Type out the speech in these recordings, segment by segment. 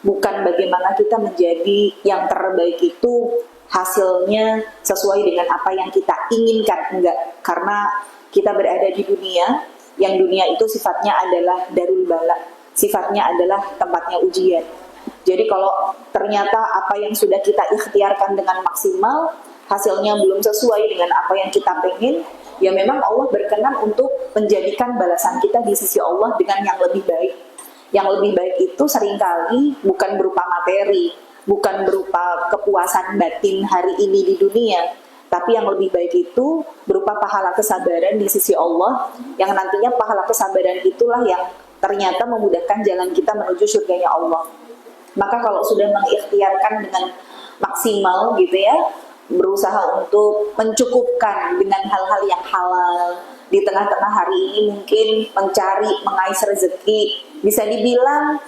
bukan bagaimana kita menjadi yang terbaik itu hasilnya sesuai dengan apa yang kita inginkan, enggak. Karena kita berada di dunia, yang dunia itu sifatnya adalah darul bala, sifatnya adalah tempatnya ujian. Jadi kalau ternyata apa yang sudah kita ikhtiarkan dengan maksimal, hasilnya belum sesuai dengan apa yang kita pengen, ya memang Allah berkenan untuk menjadikan balasan kita di sisi Allah dengan yang lebih baik. Yang lebih baik itu seringkali bukan berupa materi, bukan berupa kepuasan batin hari ini di dunia, tapi yang lebih baik itu berupa pahala kesabaran di sisi Allah, yang nantinya pahala kesabaran itulah yang ternyata memudahkan jalan kita menuju surganya Allah. Maka kalau sudah mengikhtiarkan dengan maksimal gitu ya, berusaha untuk mencukupkan dengan hal-hal yang halal di tengah-tengah hari ini, mungkin mencari mengais rezeki, bisa dibilang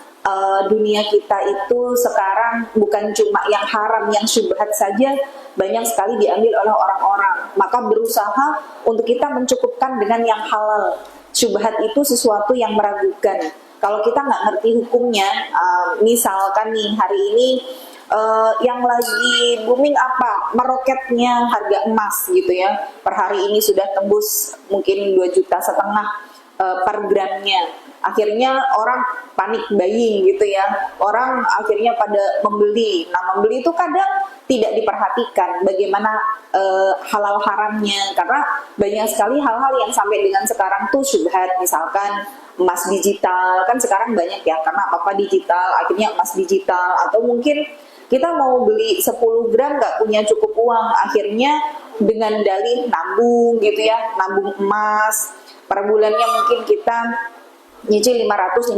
dunia kita itu sekarang bukan cuma yang haram, yang syubhat saja banyak sekali diambil oleh orang-orang. Maka berusaha untuk kita mencukupkan dengan yang halal. Syubhat itu sesuatu yang meragukan. Kalau kita nggak ngerti hukumnya, misalkan nih hari ini yang lagi booming apa? Meroketnya harga emas gitu ya. Per hari ini sudah tembus mungkin 2,5 juta per gramnya. Akhirnya orang panik buying gitu ya. Orang akhirnya pada membeli. Nah, membeli itu kadang tidak diperhatikan bagaimana halal haramnya, karena banyak sekali hal-hal yang sampai dengan sekarang tuh syubhat. Misalkan emas digital, kan sekarang banyak ya, karena apa-apa digital, akhirnya emas digital. Atau mungkin kita mau beli 10 gram nggak punya cukup uang, akhirnya dengan dalih nabung gitu ya, nabung emas. Per bulannya mungkin kita nyicil 500,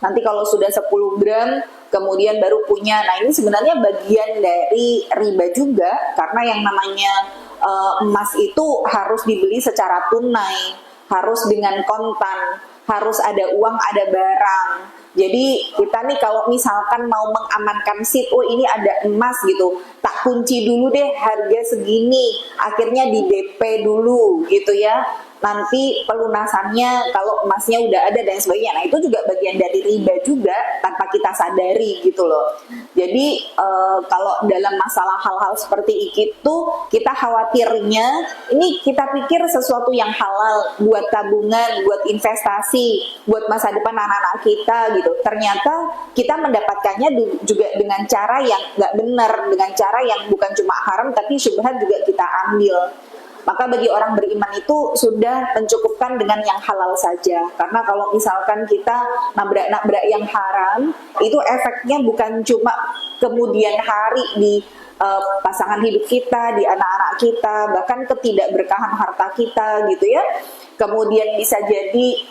nanti kalau sudah 10 gram kemudian baru punya. Nah, ini sebenarnya bagian dari riba juga, karena yang namanya emas itu harus dibeli secara tunai, harus dengan kontan, harus ada uang, ada barang. Jadi kita nih kalau misalkan mau mengamankan oh ini ada emas gitu, tak kunci dulu deh harga segini, akhirnya di DP dulu gitu ya. Nanti pelunasannya kalau emasnya udah ada dan sebagainya. Nah, itu juga bagian dari riba juga tanpa kita sadari gitu loh. Jadi kalau dalam masalah hal-hal seperti itu, kita khawatirnya ini kita pikir sesuatu yang halal buat tabungan, buat investasi, buat masa depan anak-anak kita gitu. Ternyata kita mendapatkannya juga dengan cara yang nggak benar, dengan cara yang bukan cuma haram tapi syubhat juga kita ambil. Maka bagi orang beriman itu sudah mencukupkan dengan yang halal saja. Karena kalau misalkan kita nabrak-nabrak yang haram, itu efeknya bukan cuma kemudian hari di pasangan hidup kita, di anak-anak kita, bahkan ketidakberkahan harta kita gitu ya. Kemudian bisa jadi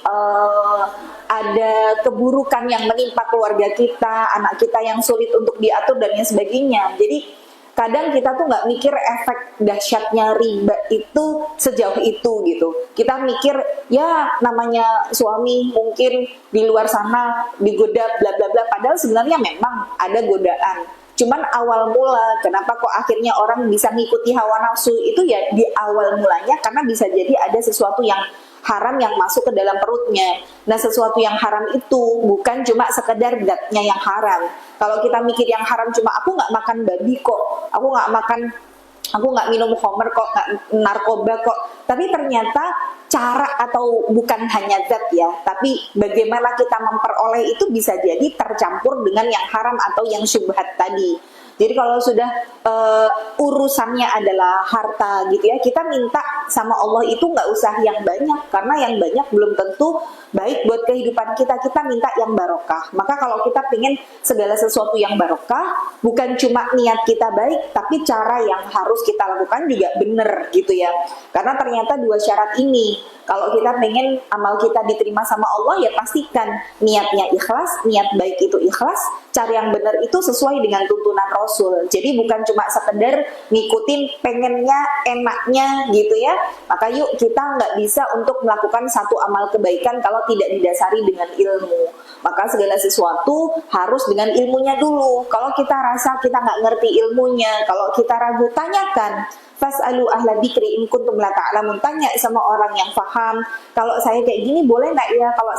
ada keburukan yang menimpa keluarga kita, anak kita yang sulit untuk diatur dan yang sebagainya. Jadi kadang kita tuh nggak mikir efek dahsyatnya riba itu sejauh itu gitu. Kita mikir ya namanya suami mungkin di luar sana digoda bla bla bla, padahal sebenarnya memang ada godaan. Cuman awal mula kenapa kok akhirnya orang bisa ngikuti hawa nafsu itu ya di awal mulanya karena bisa jadi ada sesuatu yang haram yang masuk ke dalam perutnya. Nah, sesuatu yang haram itu bukan cuma sekedar zatnya yang haram. Kalau kita mikir yang haram cuma aku nggak makan babi kok, aku nggak minum khamr kok, nggak narkoba kok. Tapi ternyata cara atau bukan hanya zat ya, tapi bagaimana kita memperoleh itu bisa jadi tercampur dengan yang haram atau yang syubhat tadi. Jadi kalau sudah urusannya adalah harta gitu ya, kita minta sama Allah itu nggak usah yang banyak, karena yang banyak belum tentu baik buat kehidupan kita. Kita minta yang barokah. Maka kalau kita pengen segala sesuatu yang barokah, bukan cuma niat kita baik, tapi cara yang harus kita lakukan juga benar gitu ya. Karena ternyata dua syarat ini, kalau kita pengen amal kita diterima sama Allah, ya pastikan niatnya ikhlas, niat baik itu ikhlas, cara yang benar itu sesuai dengan tuntunan Rasul Rasul. Jadi bukan cuma sekedar ngikutin pengennya, enaknya gitu ya. Maka yuk kita nggak bisa untuk melakukan satu amal kebaikan kalau tidak didasari dengan ilmu. Maka segala sesuatu harus dengan ilmunya dulu. Kalau kita rasa kita nggak ngerti ilmunya, kalau kita ragu, tanyakan. Fas'alu ahla dzikri in kuntum la ta'lamun. Tanya sama orang yang paham. Kalau saya kayak gini boleh nggak ya? Kalau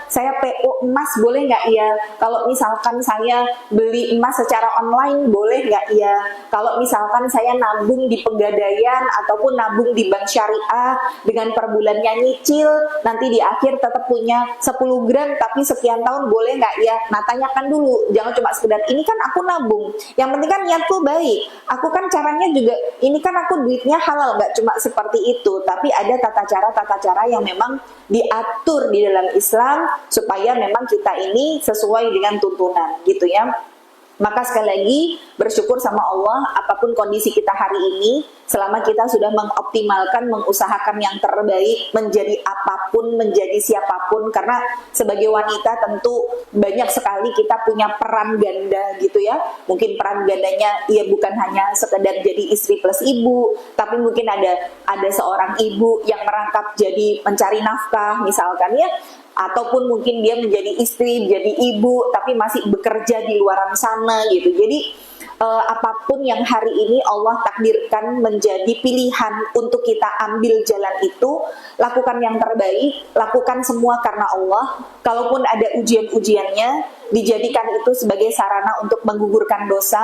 saya PO emas boleh nggak ya? Kalau misalkan saya beli emas secara online boleh nggak ya? Kalau misalkan saya nabung di Pegadaian ataupun nabung di bank syariah dengan per bulannya nyicil, nanti di akhir tetap punya 10 gram tapi sekian tahun boleh nggak ya? Nah, tanyakan dulu. Jangan cuma sekedar ini kan aku nabung. Yang penting kan niatku baik. Aku kan caranya juga ini kan aku duitnya halal, nggak cuma seperti itu, tapi ada tata cara yang memang diatur di dalam Islam supaya memang kita ini sesuai dengan tuntunan gitu ya. Maka sekali lagi bersyukur sama Allah apapun kondisi kita hari ini, selama kita sudah mengoptimalkan, mengusahakan yang terbaik, menjadi apapun, menjadi siapapun, karena sebagai wanita tentu banyak sekali kita punya peran ganda gitu ya. Mungkin peran gandanya ya bukan hanya sekedar jadi istri plus ibu, tapi mungkin ada seorang ibu yang merangkap jadi mencari nafkah misalkan ya, ataupun mungkin dia menjadi istri, menjadi ibu, tapi masih bekerja di luaran sana gitu. Jadi apapun yang hari ini Allah takdirkan menjadi pilihan untuk kita ambil jalan itu, lakukan yang terbaik, lakukan semua karena Allah. Kalaupun ada ujian-ujiannya, dijadikan itu sebagai sarana untuk menggugurkan dosa.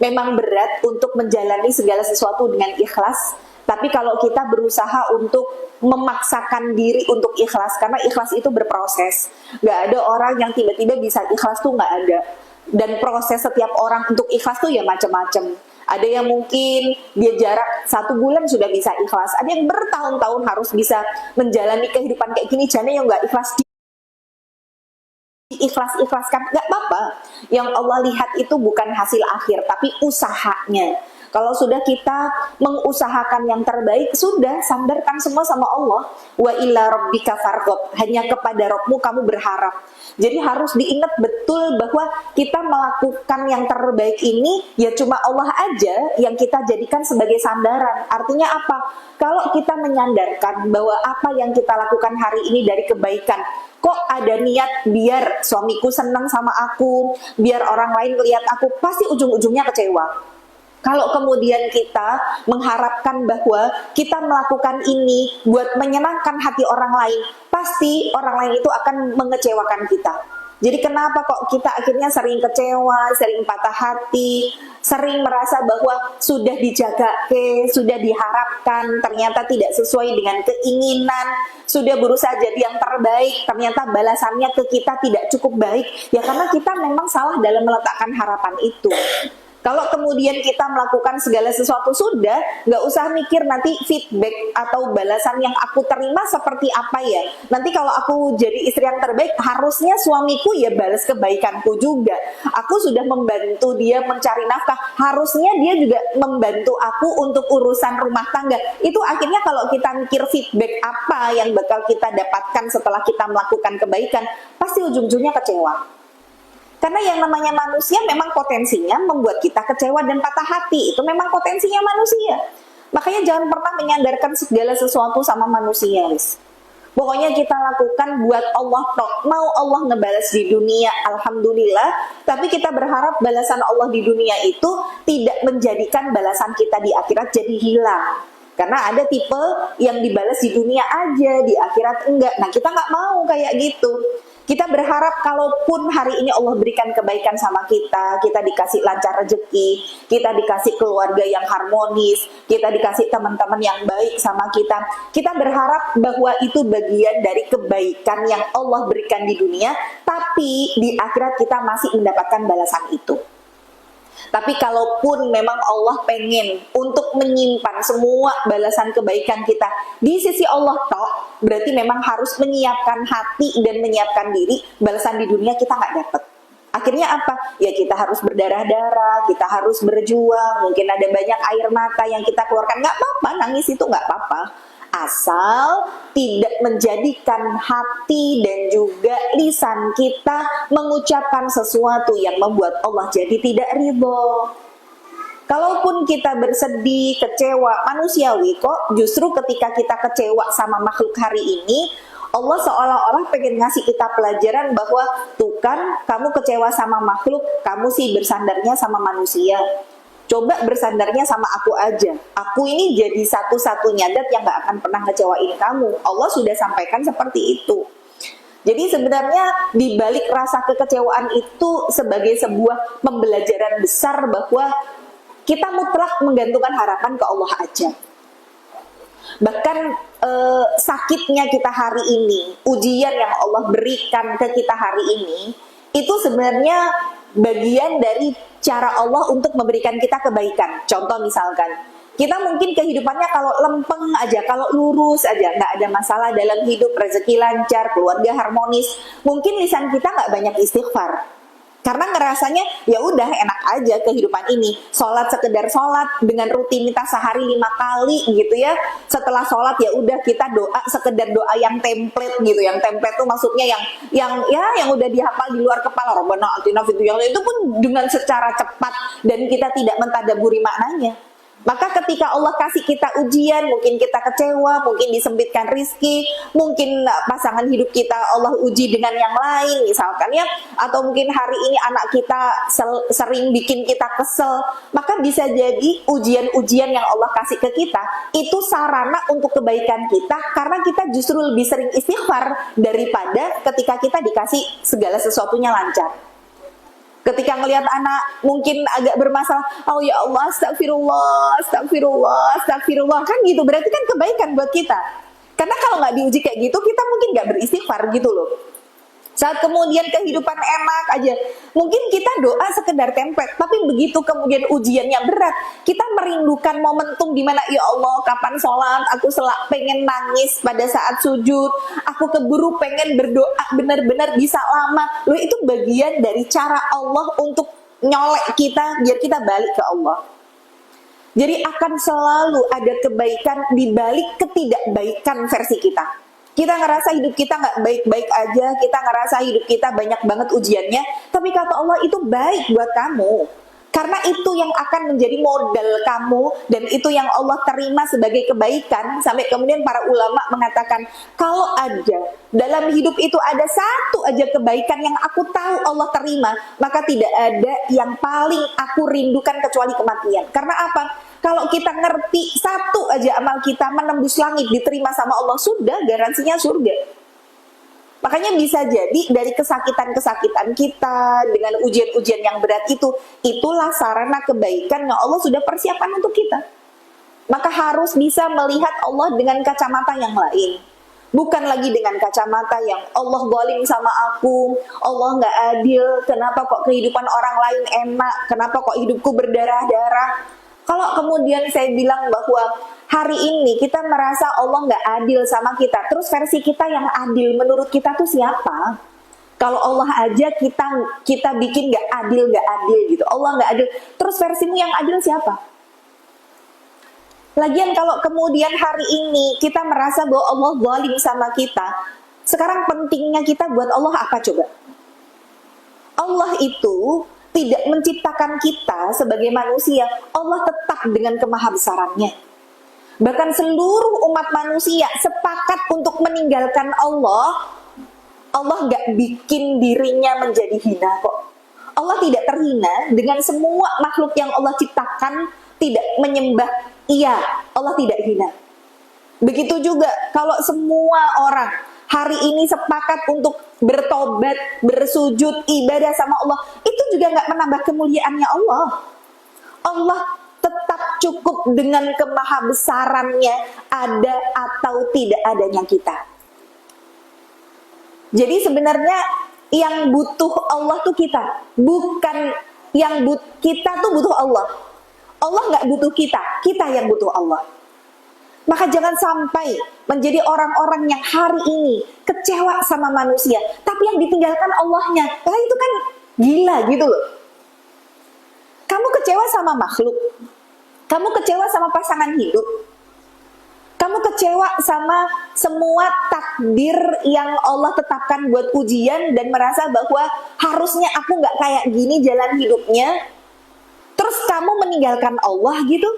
Memang berat untuk menjalani segala sesuatu dengan ikhlas, tapi kalau kita berusaha untuk memaksakan diri untuk ikhlas, karena ikhlas itu berproses. Gak ada orang yang tiba-tiba bisa ikhlas tuh, gak ada. Dan proses setiap orang untuk ikhlas tuh ya macam-macam. Ada yang mungkin dia jarak 1 bulan sudah bisa ikhlas. Ada yang bertahun-tahun harus bisa menjalani kehidupan kayak gini. Jane yang gak ikhlas ikhlas-ikhlaskan, gak apa-apa. Yang Allah lihat itu bukan hasil akhir, tapi usahanya. Kalau sudah kita mengusahakan yang terbaik, sudah sandarkan semua sama Allah. Wa illa rabbika farghab, hanya kepada Rabbmu kamu berharap. Jadi harus diingat betul bahwa kita melakukan yang terbaik ini ya cuma Allah aja yang kita jadikan sebagai sandaran. Artinya apa? Kalau kita menyandarkan bahwa apa yang kita lakukan hari ini dari kebaikan, kok ada niat biar suamiku senang sama aku, biar orang lain lihat aku, pasti ujung-ujungnya kecewa. Kalau kemudian kita mengharapkan bahwa kita melakukan ini buat menyenangkan hati orang lain, pasti orang lain itu akan mengecewakan kita. Jadi kenapa kok kita akhirnya sering kecewa, sering patah hati, sering merasa bahwa sudah dijaga, sudah diharapkan, ternyata tidak sesuai dengan keinginan, sudah berusaha jadi yang terbaik, ternyata balasannya ke kita tidak cukup baik, ya karena kita memang salah dalam meletakkan harapan itu. Kalau kemudian kita melakukan segala sesuatu sudah, nggak usah mikir nanti feedback atau balasan yang aku terima seperti apa ya. Nanti kalau aku jadi istri yang terbaik, harusnya suamiku ya balas kebaikanku juga. Aku sudah membantu dia mencari nafkah, harusnya dia juga membantu aku untuk urusan rumah tangga. Itu akhirnya kalau kita mikir feedback apa yang bakal kita dapatkan setelah kita melakukan kebaikan, pasti ujung-ujungnya kecewa. Karena yang namanya manusia memang potensinya membuat kita kecewa dan patah hati. Itu memang potensinya manusia. Makanya jangan pernah menyandarkan segala sesuatu sama manusia, guys. Pokoknya kita lakukan buat Allah tok. Mau Allah ngebalas di dunia, alhamdulillah. Tapi kita berharap balasan Allah di dunia itu tidak menjadikan balasan kita di akhirat jadi hilang. Karena ada tipe yang dibalas di dunia aja, di akhirat enggak. Nah, kita nggak mau kayak gitu. Kita berharap kalaupun hari ini Allah berikan kebaikan sama kita, kita dikasih lancar rezeki, kita dikasih keluarga yang harmonis, kita dikasih teman-teman yang baik sama kita. Kita berharap bahwa itu bagian dari kebaikan yang Allah berikan di dunia, tapi di akhirat kita masih mendapatkan balasan itu. Tapi kalaupun memang Allah pengen untuk menyimpan semua balasan kebaikan kita di sisi Allah tok, berarti memang harus menyiapkan hati dan menyiapkan diri, balasan di dunia kita nggak dapat. Akhirnya apa? Ya kita harus berdarah-darah, kita harus berjuang, mungkin ada banyak air mata yang kita keluarkan, nggak apa-apa, nangis itu nggak apa-apa. Asal tidak menjadikan hati dan juga lisan kita mengucapkan sesuatu yang membuat Allah jadi tidak ridho. Kalaupun kita bersedih, kecewa, manusiawi kok. Justru ketika kita kecewa sama makhluk hari ini, Allah seolah-olah pengen ngasih kita pelajaran bahwa tuh kan, kamu kecewa sama makhluk, kamu sih bersandarnya sama manusia. Coba bersandarnya sama aku aja. Aku ini jadi satu-satunya dat yang gak akan pernah ngecewain kamu. Allah sudah sampaikan seperti itu. Jadi sebenarnya di balik rasa kekecewaan itu sebagai sebuah pembelajaran besar bahwa kita mutlak menggantungkan harapan ke Allah aja. Bahkan sakitnya kita hari ini, ujian yang Allah berikan ke kita hari ini, itu sebenarnya bagian dari cara Allah untuk memberikan kita kebaikan. Contoh misalkan, kita mungkin kehidupannya kalau lempeng aja, kalau lurus aja, nggak ada masalah dalam hidup, rezeki lancar, keluarga harmonis, mungkin lisan kita nggak banyak istighfar. Karena ngerasanya ya udah enak aja kehidupan ini. Sholat sekedar sholat dengan rutinitas sehari 5 kali gitu ya. Setelah sholat ya udah kita doa sekedar doa yang template gitu. Yang template tuh maksudnya yang udah dihafal di luar kepala. Rabbana atina fid dunya, itu pun dengan secara cepat dan kita tidak mentadaburi maknanya. Maka ketika Allah kasih kita ujian, mungkin kita kecewa, mungkin disempitkan rizki, mungkin pasangan hidup kita Allah uji dengan yang lain misalkan ya, atau mungkin hari ini anak kita sering bikin kita kesel, maka bisa jadi ujian-ujian yang Allah kasih ke kita itu sarana untuk kebaikan kita, karena kita justru lebih sering istighfar daripada ketika kita dikasih segala sesuatunya lancar. Ketika ngelihat anak mungkin agak bermasalah, oh ya Allah, astagfirullah, astagfirullah, astagfirullah, kan gitu, berarti kan kebaikan buat kita. Karena kalau nggak diuji kayak gitu, kita mungkin nggak beristighfar gitu loh. Saat kemudian kehidupan enak aja, mungkin kita doa sekedar template, tapi begitu kemudian ujiannya berat, kita merindukan momentum di mana ya Allah, kapan sholat, aku pengen nangis pada saat sujud, aku keburu pengen berdoa benar-benar bisa lama. Loh, itu bagian dari cara Allah untuk nyolek kita biar kita balik ke Allah. Jadi akan selalu ada kebaikan di balik ketidakbaikan versi kita. Kita ngerasa hidup kita nggak baik-baik aja, kita ngerasa hidup kita banyak banget ujiannya, tapi kata Allah itu baik buat kamu. Karena itu yang akan menjadi modal kamu, dan itu yang Allah terima sebagai kebaikan. Sampai kemudian para ulama mengatakan, kalau aja dalam hidup itu ada satu aja kebaikan yang aku tahu Allah terima, maka tidak ada yang paling aku rindukan kecuali kematian. Karena apa? Kalau kita ngerti satu aja amal kita menembus langit diterima sama Allah, sudah garansinya surga. Makanya bisa jadi dari kesakitan-kesakitan kita dengan ujian-ujian yang berat itu, itulah sarana kebaikan yang Allah sudah persiapkan untuk kita. Maka harus bisa melihat Allah dengan kacamata yang lain. Bukan lagi dengan kacamata yang Allah zalim sama aku, Allah nggak adil, kenapa kok kehidupan orang lain enak, kenapa kok hidupku berdarah-darah. Kalau kemudian saya bilang bahwa hari ini kita merasa Allah nggak adil sama kita, terus versi kita yang adil menurut kita tuh siapa? Kalau Allah aja kita bikin nggak adil gitu, Allah nggak adil, terus versimu yang adil siapa? Lagian kalau kemudian hari ini kita merasa bahwa Allah zalim sama kita, sekarang pentingnya kita buat Allah apa coba? Allah itu tidak menciptakan kita sebagai manusia, Allah tetap dengan kemahabesarannya. Bahkan seluruh umat manusia sepakat untuk meninggalkan Allah. Allah gak bikin dirinya menjadi hina kok. Allah tidak terhina dengan semua makhluk yang Allah ciptakan, tidak menyembah. Iya, Allah tidak hina. Begitu juga kalau semua orang hari ini sepakat untuk bertobat, bersujud, ibadah sama Allah, itu juga nggak menambah kemuliaannya Allah. Allah tetap cukup dengan kemahabesarannya, ada atau tidak adanya kita. Jadi sebenarnya yang butuh Allah tuh kita, bukan kita tuh butuh Allah. Allah nggak butuh kita, kita yang butuh Allah. Maka jangan sampai menjadi orang-orang yang hari ini kecewa sama manusia, tapi yang ditinggalkan Allahnya. Nah, itu kan gila gitu loh. Kamu kecewa sama makhluk, kamu kecewa sama pasangan hidup, kamu kecewa sama semua takdir yang Allah tetapkan buat ujian dan merasa bahwa harusnya aku nggak kayak gini jalan hidupnya. terus kamu meninggalkan Allah gitu,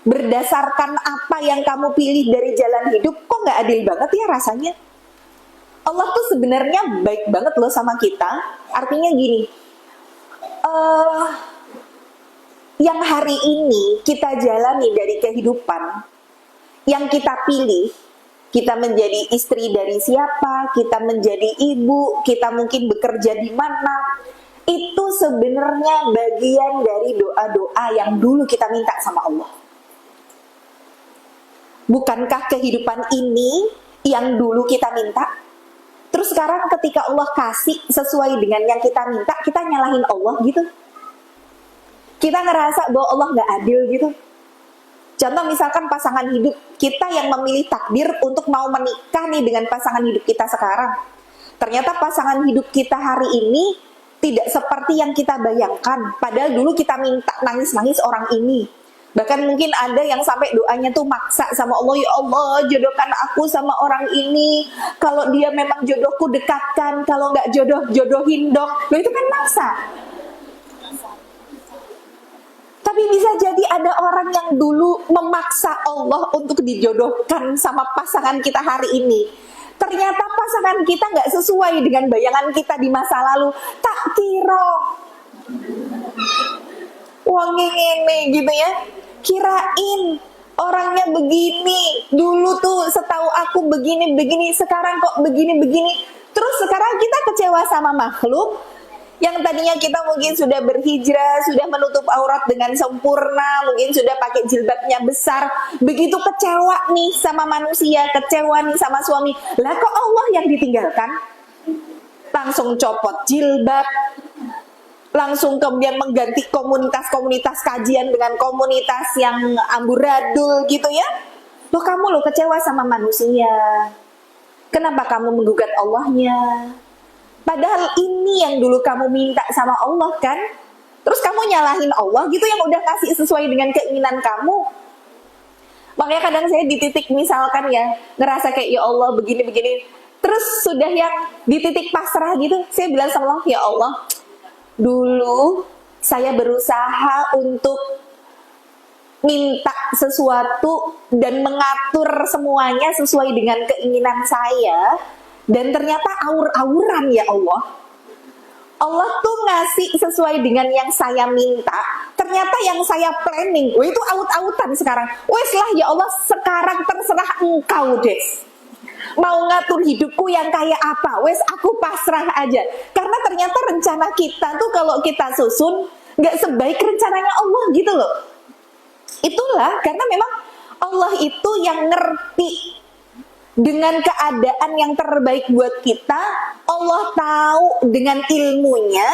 berdasarkan apa yang kamu pilih dari jalan hidup, kok nggak adil banget ya rasanya? Allah tuh sebenarnya baik banget loh sama kita. Artinya gini, yang hari ini kita jalani dari kehidupan, yang kita pilih, kita menjadi istri dari siapa, kita menjadi ibu, kita mungkin bekerja di mana, itu sebenarnya bagian dari doa-doa yang dulu kita minta sama Allah. Bukankah kehidupan ini yang dulu kita minta? Terus sekarang ketika Allah kasih sesuai dengan yang kita minta, kita nyalahin Allah gitu. Kita ngerasa bahwa Allah gak adil gitu. Contoh misalkan pasangan hidup kita yang memilih takdir untuk mau menikah nih dengan pasangan hidup kita sekarang. Ternyata pasangan hidup kita hari ini tidak seperti yang kita bayangkan. Padahal dulu kita minta nangis-nangis orang ini. Bahkan mungkin ada yang sampai doanya tuh maksa sama Allah, ya Allah jodohkan aku sama orang ini. Kalau dia memang jodohku dekatkan, kalau nggak jodoh jodohin dong. Loh itu kan maksa. Tapi bisa jadi ada orang yang dulu memaksa Allah untuk dijodohkan sama pasangan kita hari ini. Ternyata pasangan kita nggak sesuai dengan bayangan kita di masa lalu. Tak kira wangi ini gitu ya. Kirain orangnya begini. Dulu tuh setahu aku begini-begini. Sekarang kok begini-begini. Terus sekarang kita kecewa sama makhluk yang tadinya kita mungkin sudah berhijrah, sudah menutup aurat dengan sempurna, mungkin sudah pakai jilbabnya besar, begitu kecewa nih sama manusia, kecewa nih sama suami, lah kok Allah yang ditinggalkan? Langsung copot jilbab, langsung kemudian mengganti komunitas-komunitas kajian dengan komunitas yang amburadul gitu ya. Loh kamu loh kecewa sama manusia, kenapa kamu menggugat Allahnya? Padahal ini yang dulu kamu minta sama Allah kan? Terus kamu nyalahin Allah gitu yang udah kasih sesuai dengan keinginan kamu. Makanya kadang saya di titik misalkan ya, ngerasa kayak ya Allah begini-begini. Terus sudah yang di titik pasrah gitu, saya bilang sama Allah, ya Allah, dulu saya berusaha untuk minta sesuatu dan mengatur semuanya sesuai dengan keinginan saya. Dan ternyata aur-auran ya Allah. Allah tuh ngasih sesuai dengan yang saya minta. Ternyata yang saya planning, itu aut-autan sekarang. Wes lah ya Allah, sekarang terserah engkau deh. Mau ngatur hidupku yang kayak apa, wes aku pasrah aja. Karena ternyata rencana kita tuh kalau kita susun, gak sebaik rencananya Allah gitu loh. Itulah, karena memang Allah itu yang ngerti dengan keadaan yang terbaik buat kita. Allah tahu dengan ilmunya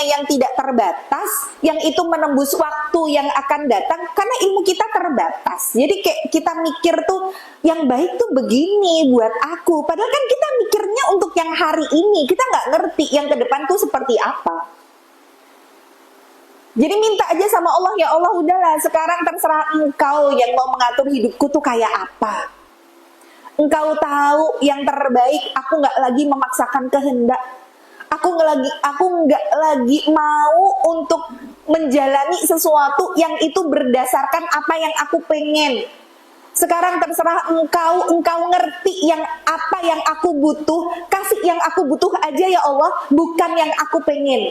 yang tidak terbatas, yang itu menembus waktu yang akan datang, karena ilmu kita terbatas. Jadi kayak kita mikir tuh, yang baik tuh begini buat aku, padahal kan kita mikirnya untuk yang hari ini, kita nggak ngerti yang ke depan tuh seperti apa. Jadi minta aja sama Allah, ya Allah udahlah, sekarang terserah engkau yang mau mengatur hidupku tuh kayak apa. Engkau tahu yang terbaik, aku nggak lagi memaksakan kehendak. Aku nggak lagi mau untuk menjalani sesuatu yang itu berdasarkan apa yang aku pengen. Sekarang terserah engkau ngerti yang apa yang aku butuh, kasih yang aku butuh aja ya Allah, bukan yang aku pengen.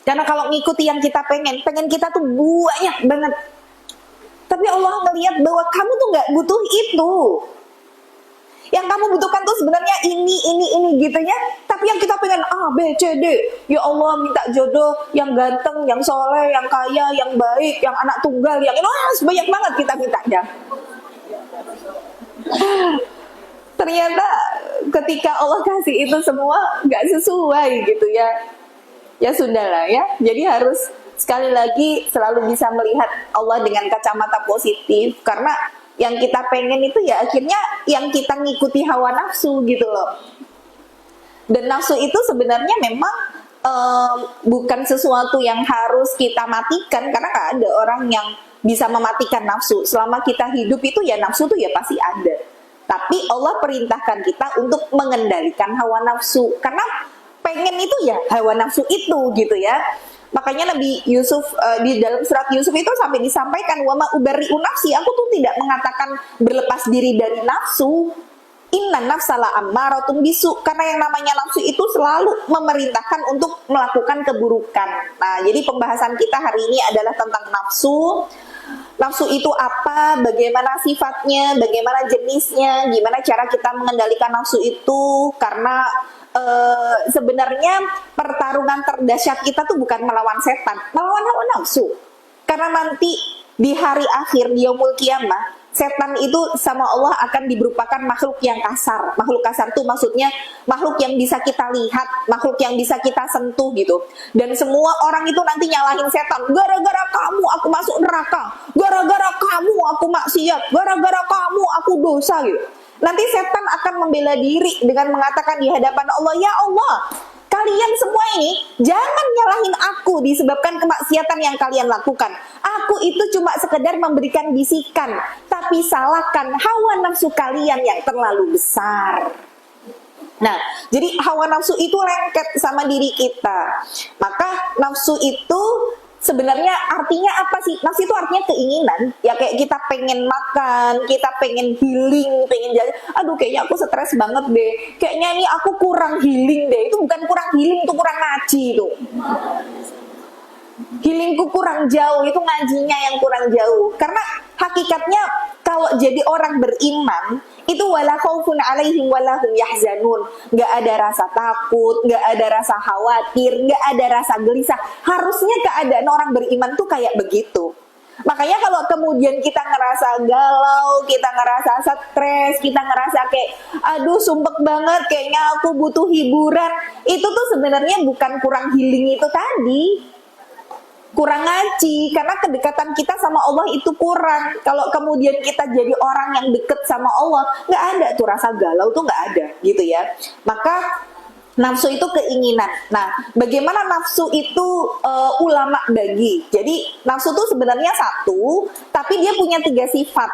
Karena kalau ngikuti yang kita pengen kita tuh banyak banget. Tapi Allah ngelihat bahwa kamu tuh nggak butuh itu. Yang kamu butuhkan tuh sebenarnya ini gitu ya. Tapi yang kita pengen A, B, C, D. Ya Allah minta jodoh yang ganteng, yang soleh, yang kaya, yang baik, yang anak tunggal, yang banyak banget kita mintanya. Ternyata ketika Allah kasih itu semua gak sesuai gitu ya. Ya sudahlah ya. Jadi harus sekali lagi selalu bisa melihat Allah dengan kacamata positif. Karena yang kita pengen itu ya akhirnya yang kita ngikuti hawa nafsu gitu loh. Dan nafsu itu sebenarnya memang bukan sesuatu yang harus kita matikan, karena gak ada orang yang bisa mematikan nafsu. Selama kita hidup itu ya nafsu tuh ya pasti ada. Tapi Allah perintahkan kita untuk mengendalikan hawa nafsu, karena pengen itu ya hawa nafsu itu gitu ya. Makanya Nabi Yusuf di dalam surat Yusuf itu sampai disampaikan, wa ma ubarri'u nafsi, aku tuh tidak mengatakan berlepas diri dari nafsu. Inna nafsala ammaratun bisu, karena yang namanya nafsu itu selalu memerintahkan untuk melakukan keburukan. Nah, jadi pembahasan kita hari ini adalah tentang nafsu. Nafsu itu apa, bagaimana sifatnya, bagaimana jenisnya, gimana cara kita mengendalikan nafsu itu. Karena sebenarnya pertarungan terdahsyat kita tuh bukan melawan setan, melawan hawa nafsu. Karena nanti di hari akhir, di yaumul qiyamah, setan itu sama Allah akan diberupakan makhluk yang kasar. Makhluk kasar itu maksudnya makhluk yang bisa kita lihat, makhluk yang bisa kita sentuh gitu. Dan semua orang itu nanti nyalahin setan. Gara-gara kamu aku masuk neraka, gara-gara kamu aku maksiat, gara-gara kamu aku dosa gitu. Nanti setan akan membela diri dengan mengatakan di hadapan Allah, ya Allah, kalian semua ini jangan nyalahin aku disebabkan kemaksiatan yang kalian lakukan. Aku itu cuma sekedar memberikan bisikan, tapi salahkan hawa nafsu kalian yang terlalu besar. Nah, jadi hawa nafsu itu lengket sama diri kita. Maka nafsu itu sebenarnya artinya apa sih? Nafsu itu artinya keinginan. Ya kayak kita pengen makan, kita pengen healing, pengen jalan. Aduh, kayaknya aku stres banget deh. Kayaknya ini aku kurang healing deh. Itu bukan kurang healing, itu kurang ngaji itu. Healingku kurang jauh, itu ngajinya yang kurang jauh. Karena hakikatnya kalau jadi orang beriman itu wala khaufun alaihim wala hum yahzanun. Nggak ada rasa takut, nggak ada rasa khawatir, nggak ada rasa gelisah. Harusnya keadaan orang beriman tuh kayak begitu. Makanya kalau kemudian kita ngerasa galau, kita ngerasa stres, kita ngerasa kayak aduh sumpek banget, kayaknya aku butuh hiburan, itu tuh sebenarnya bukan kurang healing itu tadi, kurang ngaji, karena kedekatan kita sama Allah itu kurang. Kalau kemudian kita jadi orang yang deket sama Allah, nggak ada tuh rasa galau tuh, nggak ada gitu ya. Maka nafsu itu keinginan. Nah, bagaimana nafsu itu ulama bagi. Jadi nafsu itu sebenarnya satu, tapi dia punya 3 sifat.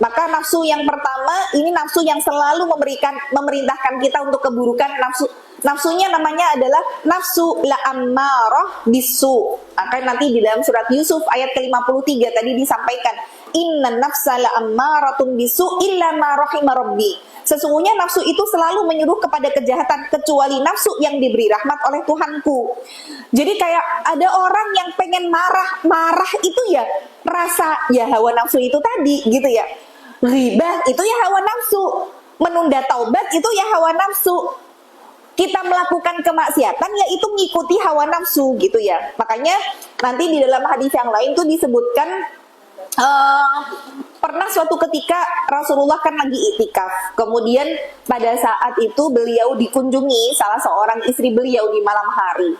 Maka nafsu yang pertama ini nafsu yang selalu memerintahkan kita untuk keburukan. Nafsunya namanya adalah nafsu la ammarah bisu. Akan nanti di dalam surat Yusuf ayat ke-53 tadi disampaikan, inna nafsa la ammaratun bisu illa ma rahima rabbi. Sesungguhnya nafsu itu selalu menyuruh kepada kejahatan kecuali nafsu yang diberi rahmat oleh Tuhanku. Jadi kayak ada orang yang pengen marah itu ya rasa ya hawa nafsu itu tadi gitu ya. Ghibah itu ya hawa nafsu, menunda taubat itu ya hawa nafsu. Kita melakukan kemaksiatan ya itu mengikuti hawa nafsu gitu ya. Makanya nanti di dalam hadis yang lain tuh disebutkan pernah suatu ketika Rasulullah kan lagi iktikaf. Kemudian pada saat itu beliau dikunjungi salah seorang istri beliau di malam hari.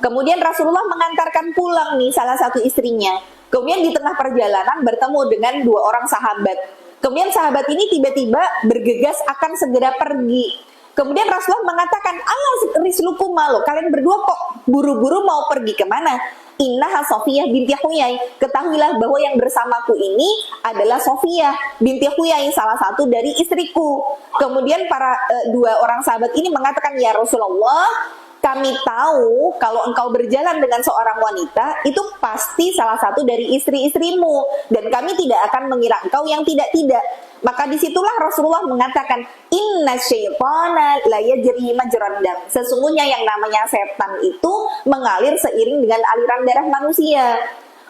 Kemudian Rasulullah mengantarkan pulang nih salah satu istrinya. Kemudian di tengah perjalanan bertemu dengan 2 orang sahabat. Kemudian sahabat ini tiba-tiba bergegas akan segera pergi. Kemudian Rasulullah mengatakan, Allah rislukum malo, kalian berdua kok buru-buru mau pergi kemana? Innaha Sofiyah binti Huyai. Ketahuilah bahwa yang bersamaku ini adalah Sofiyah binti Huyai, salah satu dari istriku. Kemudian para 2 orang sahabat ini mengatakan, ya Rasulullah, kami tahu kalau engkau berjalan dengan seorang wanita itu pasti salah satu dari istri-istrimu, dan kami tidak akan mengira engkau yang tidak-tidak. Maka disitulah Rasulullah mengatakan, inna syaitana la yajri majran dam. Sesungguhnya yang namanya setan itu mengalir seiring dengan aliran darah manusia.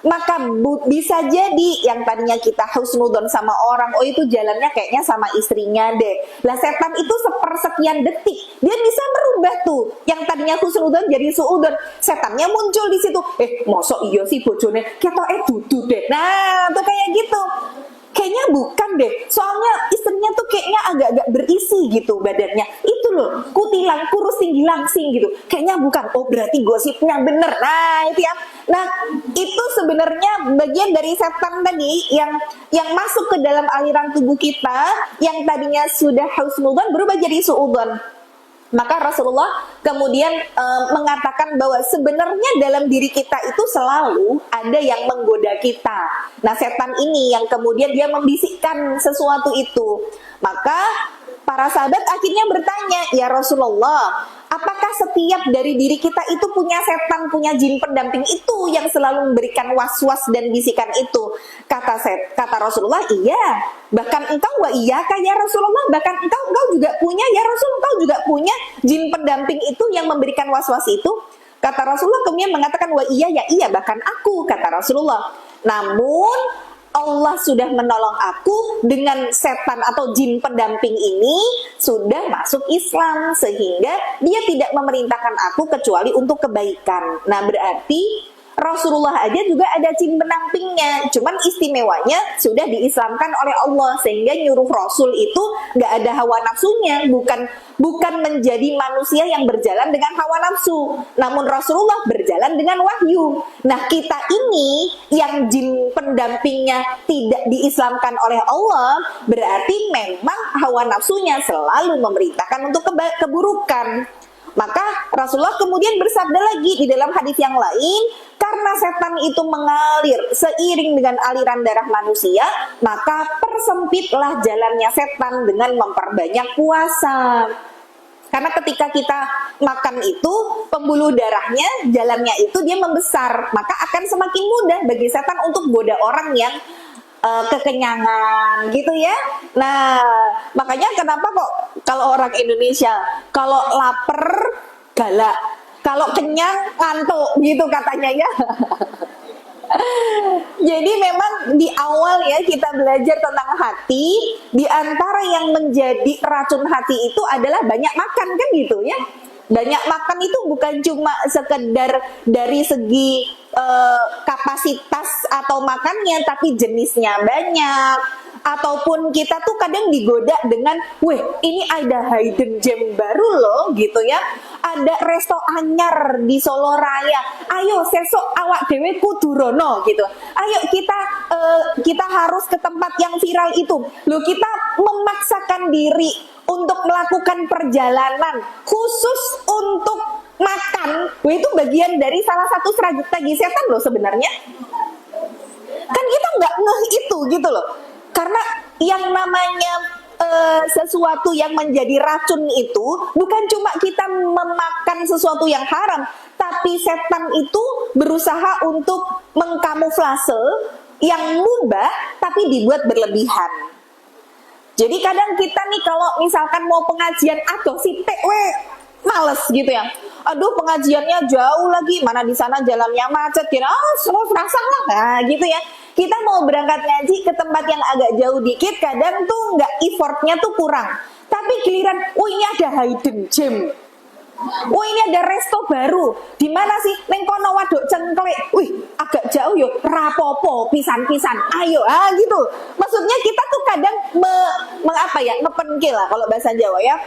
Maka bisa jadi yang tadinya kita husnudon sama orang, oh itu jalannya kayaknya sama istrinya deh. Lah setan itu sepersekian detik dia bisa merubah tuh yang tadinya husnudon jadi suudon. Setannya muncul di situ. Mosok iya sih bojone ketoke dudu deh. Nah, tuh kayak gitu. Kayaknya bukan deh, soalnya istrinya tuh kayaknya agak-agak berisi gitu badannya. Itu loh, kutilang, kurus, tinggi, langsing gitu. Kayaknya bukan, oh berarti gosipnya bener. Nah itu ya. Nah itu sebenarnya bagian dari setan tadi yang masuk ke dalam aliran tubuh kita, yang tadinya sudah husnudon berubah jadi suudon. Maka Rasulullah kemudian mengatakan bahwa sebenarnya dalam diri kita itu selalu ada yang menggoda kita. Nah setan ini yang kemudian dia membisikkan sesuatu itu. Maka Para sahabat akhirnya bertanya, "Ya Rasulullah, apakah setiap dari diri kita itu punya setan, punya jin pendamping itu yang selalu memberikan was-was dan bisikan itu?" Kata Rasulullah, "Iya. Bahkan engkau wa iyyaka ya Rasulullah, bahkan engkau juga punya ya Rasul, engkau juga punya jin pendamping itu yang memberikan was-was itu." Kata Rasulullah kemudian mengatakan, "Wa iya ya iya, bahkan aku," kata Rasulullah. Namun Allah sudah menolong aku dengan setan atau jin pendamping ini sudah masuk Islam, sehingga dia tidak memerintahkan aku kecuali untuk kebaikan. Nah, berarti Rasulullah aja juga ada jin pendampingnya, cuman istimewanya sudah diislamkan oleh Allah, sehingga nyuruh Rasul itu nggak ada hawa nafsunya, bukan menjadi manusia yang berjalan dengan hawa nafsu, namun Rasulullah berjalan dengan wahyu. Nah, kita ini yang jin pendampingnya tidak diislamkan oleh Allah, berarti memang hawa nafsunya selalu memerintahkan untuk keburukan. Maka Rasulullah kemudian bersabda lagi di dalam hadis yang lain, karena setan itu mengalir seiring dengan aliran darah manusia, maka persempitlah jalannya setan dengan memperbanyak puasa. Karena ketika kita makan itu, pembuluh darahnya, jalannya itu dia membesar, maka akan semakin mudah bagi setan untuk goda orang yang kekenyangan gitu ya. Nah, makanya kenapa kok kalau orang Indonesia kalau lapar galak, kalau kenyang ngantuk gitu katanya ya. Jadi memang di awal ya kita belajar tentang hati, di antara yang menjadi racun hati itu adalah banyak makan kan gitu ya. Banyak makan itu bukan cuma sekedar dari segi kapasitas atau makannya, tapi jenisnya banyak. Ataupun kita tuh kadang digoda dengan, "Weh, ini ada hidden gem baru loh," gitu ya. Ada resto anyar di Solo Raya. "Ayo sesok awak dewe kudurono," gitu. "Ayo kita harus ke tempat yang viral itu." Loh, kita memaksakan diri untuk melakukan perjalanan khusus untuk makan. Wah, itu bagian dari salah satu strategi setan loh sebenarnya. Kan kita nggak ngeh itu gitu loh. Karena yang namanya sesuatu yang menjadi racun itu bukan cuma kita memakan sesuatu yang haram, tapi setan itu berusaha untuk mengkamuflase yang mubah tapi dibuat berlebihan. Jadi kadang kita nih kalau misalkan mau pengajian, aduh si males gitu ya. Aduh pengajiannya jauh lagi, mana di sana jalannya macet, kira semua frasa lah, nah gitu ya. Kita mau berangkat ngaji ke tempat yang agak jauh dikit, kadang tuh nggak effortnya tuh kurang. Tapi giliran, oh ini ada hidden gem, oh ini ada resto baru, di mana sih? Neng kono waduk cengklek, wih agak jauh yo, rapopo, pisan-pisan, ayo, gitu. Maksudnya kita tuh kadang ngepenkil lah kalau bahasa Jawa ya.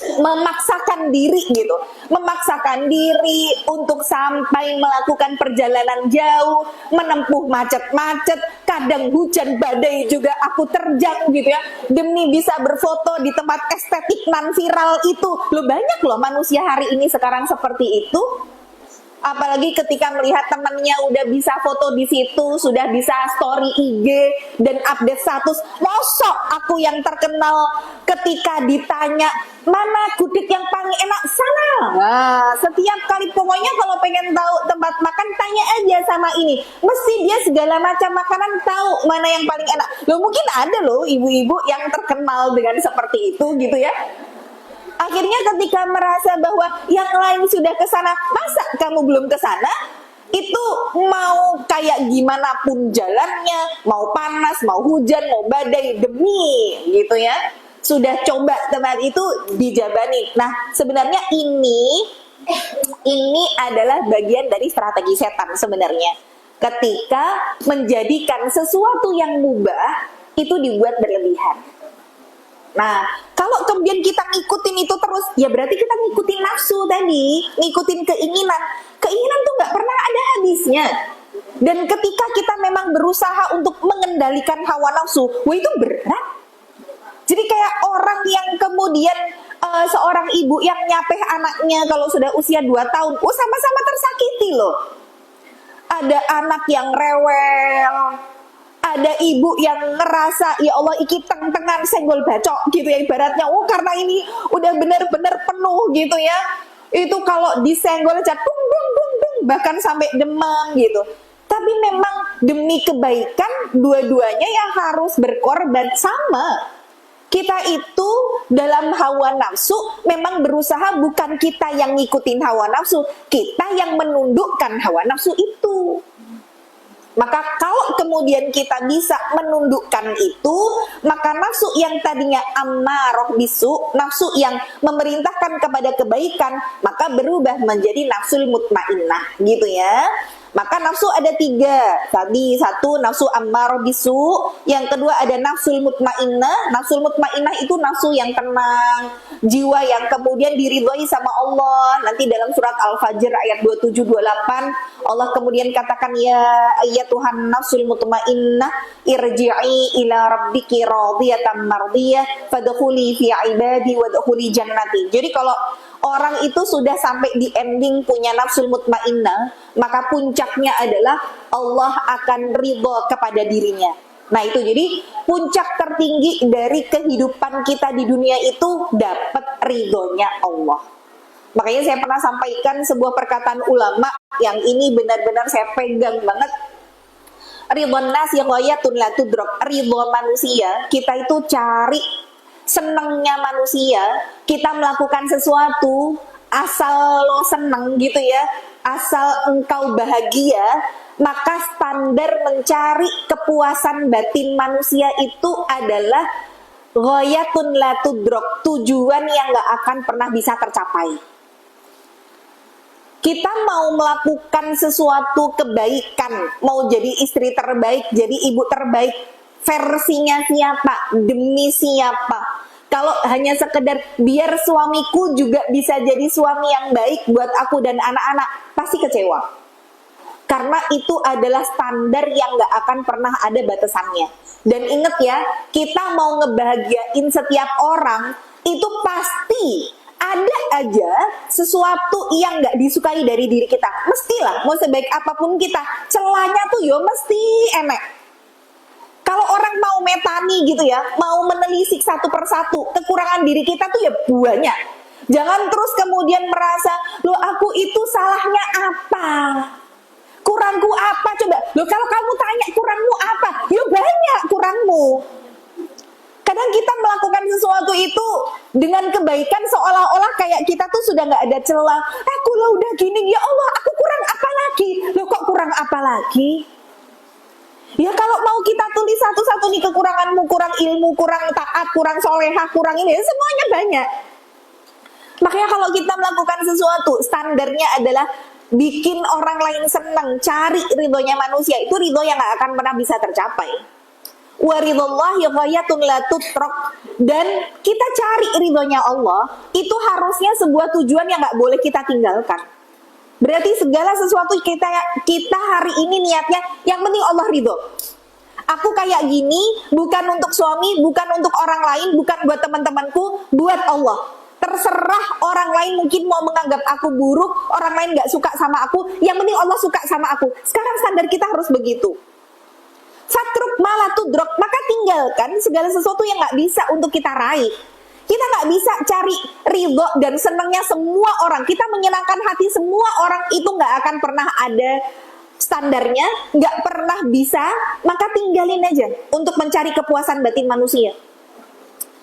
Memaksakan diri gitu, memaksakan diri untuk sampai melakukan perjalanan jauh, menempuh macet-macet, kadang hujan badai juga aku terjang gitu ya, demi bisa berfoto di tempat estetik non viral itu. Loh, banyak loh manusia hari ini sekarang seperti itu. Apalagi ketika melihat temannya udah bisa foto di situ, sudah bisa story IG dan update status. Mosok aku yang terkenal ketika ditanya mana gudeg yang paling enak sana. Nah, setiap kali pokoknya kalau pengen tahu tempat makan tanya aja sama ini. Mesti dia segala macam makanan tahu mana yang paling enak. Loh, mungkin ada loh ibu-ibu yang terkenal dengan seperti itu gitu ya. Akhirnya ketika merasa bahwa yang lain sudah ke sana, masa kamu belum ke sana? Itu mau kayak gimana pun jalannya, mau panas, mau hujan, mau badai, demi gitu ya. Sudah coba tempat itu dijabani. Nah, sebenarnya ini adalah bagian dari strategi setan sebenarnya. Ketika menjadikan sesuatu yang mubah itu dibuat berlebihan. Nah, kalau kemudian kita ngikutin itu terus, ya berarti kita ngikutin nafsu tadi, ngikutin keinginan. Keinginan tuh nggak pernah ada habisnya. Dan ketika kita memang berusaha untuk mengendalikan hawa nafsu, wah itu berat. Jadi kayak orang yang kemudian seorang ibu yang nyapeh anaknya kalau sudah usia 2 tahun, sama-sama tersakiti loh. Ada anak yang rewel, Ada ibu yang ngerasa, ya Allah iki teng-tengan senggol bacok gitu ya ibaratnya. Oh karena ini udah bener-bener penuh gitu ya. Itu kalau disenggol aja tung tung tung tung bahkan sampai demam gitu. Tapi memang demi kebaikan dua-duanya yang harus berkorban sama. Kita itu dalam hawa nafsu memang berusaha bukan kita yang ngikutin hawa nafsu, kita yang menundukkan hawa nafsu itu. Maka kalau kemudian kita bisa menundukkan itu, maka nafsu yang tadinya ammarah bisu, nafsu yang memerintahkan kepada kebaikan, maka berubah menjadi nafsul mutmainnah gitu ya. Maka nafsu ada 3. Tadi 1 nafsu ammarah bisu, yang kedua ada nafsul mutmainnah. Nafsul mutmainnah itu nafsu yang tenang, jiwa yang kemudian diridhoi sama Allah. Nanti dalam surat Al-Fajr ayat 27-28 Allah kemudian katakan, ya ayyatuhan nafsul mutmainnah irji'i ila rabbiki radiyatan mardiyah fadkhuli fi ibadi wadkhuli jannati. Jadi kalau orang itu sudah sampai di ending punya nafsul mutmainnah, maka puncaknya adalah Allah akan ridho kepada dirinya. Nah itu jadi puncak tertinggi dari kehidupan kita di dunia itu dapat ridhonya Allah. Makanya saya pernah sampaikan sebuah perkataan ulama yang ini benar-benar saya pegang banget. Ridhon nasi ghayatun la tudrak. Ridho manusia, kita itu cari senengnya manusia, kita melakukan sesuatu asal lo seneng gitu ya, asal engkau bahagia, maka standar mencari kepuasan batin manusia itu adalah ghayatun la tudrak, tujuan yang gak akan pernah bisa tercapai. Kita mau melakukan sesuatu kebaikan, mau jadi istri terbaik, jadi ibu terbaik, versinya siapa, demi siapa. Kalau hanya sekedar biar suamiku juga bisa jadi suami yang baik buat aku dan anak-anak, pasti kecewa. Karena itu adalah standar yang gak akan pernah ada batasannya. Dan ingat ya, kita mau ngebahagiain setiap orang, itu pasti ada aja sesuatu yang gak disukai dari diri kita. Mestilah, mau sebaik apapun kita, celahnya tuh yo mesti enek. Kalau orang mau metani gitu ya, mau menelisik satu persatu, kekurangan diri kita tuh ya banyak. Jangan terus kemudian merasa, loh aku itu salahnya apa? Kurangku apa? Coba, loh kalau kamu tanya kurangmu apa? Ya banyak kurangmu. Kadang kita melakukan sesuatu itu dengan kebaikan seolah-olah kayak kita tuh sudah gak ada celah. Aku lah udah gini, ya Allah aku kurang apa lagi? Loh kok kurang apa lagi? Ya kalau mau kita tulis satu-satu nih kekuranganmu, kurang ilmu, kurang taat, kurang solehah, kurang ini, semuanya banyak. Makanya kalau kita melakukan sesuatu, standarnya adalah bikin orang lain senang, cari ridhonya manusia, itu ridho yang gak akan pernah bisa tercapai. Waridhallahi ghayatun la tutrak, dan kita cari ridhonya Allah, itu harusnya sebuah tujuan yang gak boleh kita tinggalkan. Berarti segala sesuatu kita hari ini niatnya yang penting Allah ridho. Aku kayak gini bukan untuk suami, bukan untuk orang lain, bukan buat teman-temanku, buat Allah. Terserah orang lain mungkin mau menganggap aku buruk, orang lain gak suka sama aku, yang penting Allah suka sama aku. Sekarang standar kita harus begitu. Fatruk malah tudrok, maka tinggalkan segala sesuatu yang gak bisa untuk kita raih. Kita gak bisa cari ridho dan senangnya semua orang. Kita menyenangkan hati semua orang, itu gak akan pernah ada standarnya, gak pernah bisa. Maka tinggalin aja untuk mencari kepuasan batin manusia.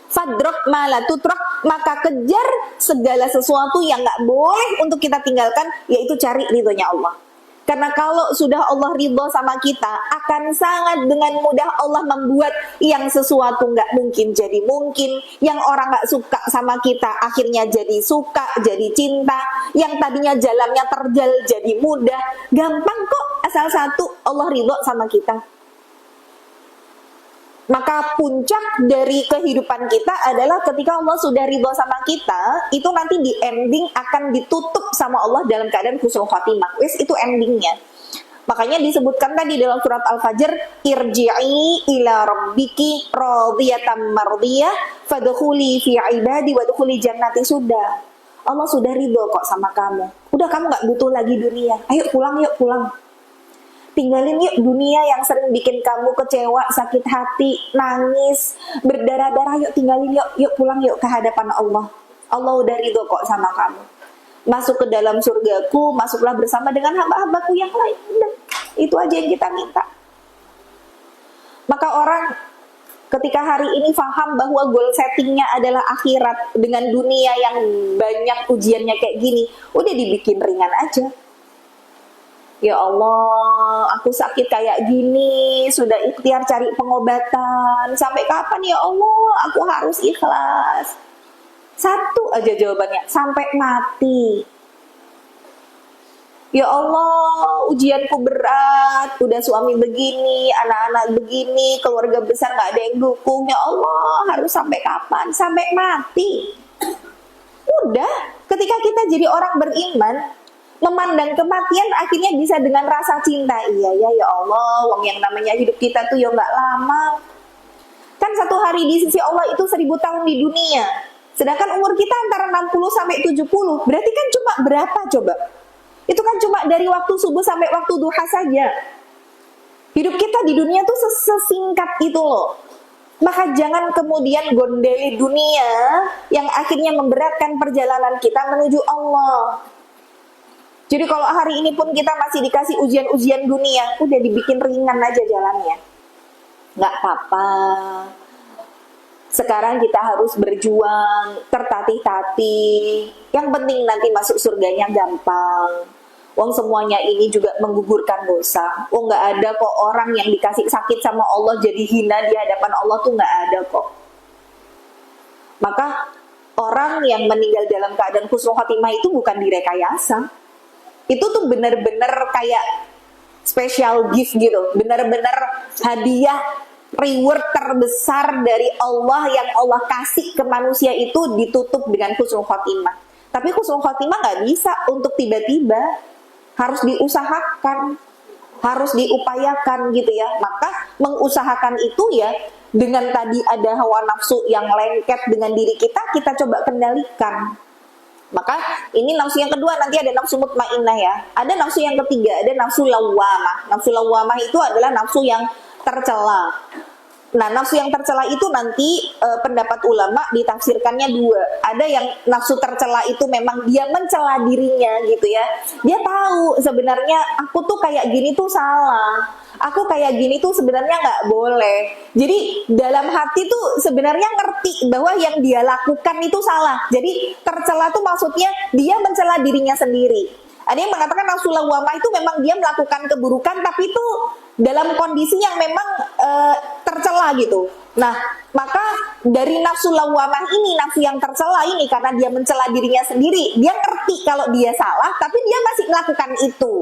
Fadrok malah tutrok, maka kejar segala sesuatu yang gak boleh untuk kita tinggalkan, yaitu cari ridhonya Allah. Karena kalau sudah Allah ridho sama kita, akan sangat dengan mudah Allah membuat yang sesuatu nggak mungkin jadi mungkin, yang orang nggak suka sama kita akhirnya jadi suka, jadi cinta, yang tadinya jalannya terjal jadi mudah, gampang kok asal satu Allah ridho sama kita. Maka puncak dari kehidupan kita adalah ketika Allah sudah ridho sama kita, itu nanti di ending akan ditutup sama Allah dalam keadaan husnul khotimah. Wis itu endingnya. Makanya disebutkan tadi dalam surat Al-Fajr, irji'i ila rabbiki radiyatan mardiyah fadkhuli fi ibadi wadkhuli jannati. Sudah, Allah sudah ridho kok sama kamu. Udah kamu gak butuh lagi dunia. Ayo pulang, yuk pulang. Tinggalin yuk dunia yang sering bikin kamu kecewa, sakit hati, nangis, berdarah-darah. Yuk tinggalin yuk, yuk pulang yuk ke hadapan Allah. Allah udah ridho kok sama kamu. Masuk ke dalam surgaku, masuklah bersama dengan hamba-hambaku yang lain. Udah, itu aja yang kita minta. Maka orang ketika hari ini paham bahwa goal settingnya adalah akhirat dengan dunia yang banyak ujiannya kayak gini, udah dibikin ringan aja. Ya Allah, aku sakit kayak gini, sudah ikhtiar cari pengobatan. Sampai kapan ya Allah, aku harus ikhlas? Satu aja jawabannya, sampai mati. Ya Allah, ujianku berat, udah suami begini, anak-anak begini, keluarga besar gak ada yang dukung. Ya Allah, harus sampai kapan? Sampai mati. Udah, ketika kita jadi orang beriman, memandang kematian akhirnya bisa dengan rasa cinta. Iya ya Allah, wong yang namanya hidup kita tuh ya gak lama. Kan satu hari di sisi Allah itu 1000 tahun di dunia. Sedangkan umur kita antara 60 sampai 70. Berarti kan cuma berapa coba? Itu kan cuma dari waktu subuh sampai waktu duha saja. Hidup kita di dunia tuh sesingkat itu loh. Maka jangan kemudian gondeli dunia yang akhirnya memberatkan perjalanan kita menuju Allah. Jadi kalau hari ini pun kita masih dikasih ujian-ujian dunia, udah dibikin ringan aja jalannya. Nggak apa-apa. Sekarang kita harus berjuang, tertatih-tatih. Yang penting nanti masuk surganya gampang. Wong semuanya ini juga menggugurkan dosa. Wong nggak ada kok orang yang dikasih sakit sama Allah jadi hina di hadapan Allah tuh nggak ada kok. Maka orang yang meninggal dalam keadaan husnul khotimah itu bukan direkayasa. Itu tuh benar-benar kayak special gift gitu, benar-benar hadiah, reward terbesar dari Allah yang Allah kasih ke manusia itu ditutup dengan husnul khotimah. Tapi husnul khotimah nggak bisa untuk tiba-tiba, harus diusahakan, harus diupayakan gitu ya. Maka mengusahakan itu ya dengan tadi ada hawa nafsu yang lengket dengan diri kita, kita coba kendalikan. Maka ini nafsu yang kedua, nanti ada nafsu mutmainnah ya. Ada nafsu yang ketiga, ada nafsu lawwamah. Nafsu lawwamah itu adalah nafsu yang tercela. Nah, nafsu yang tercela itu nanti pendapat ulama ditafsirkannya dua. Ada yang nafsu tercela itu memang dia mencela dirinya gitu ya. Dia tahu sebenarnya aku tuh kayak gini tuh salah. Aku kayak gini tuh sebenarnya nggak boleh. Jadi dalam hati tuh sebenarnya ngerti bahwa yang dia lakukan itu salah. Jadi tercela tuh maksudnya dia mencela dirinya sendiri. Ada yang mengatakan nafsu lawwamah itu memang dia melakukan keburukan tapi itu dalam kondisi yang memang tercela gitu. Nah, maka dari nafsu lawwamah ini, nafsu yang tercela ini karena dia mencela dirinya sendiri, dia ngerti kalau dia salah tapi dia masih melakukan itu.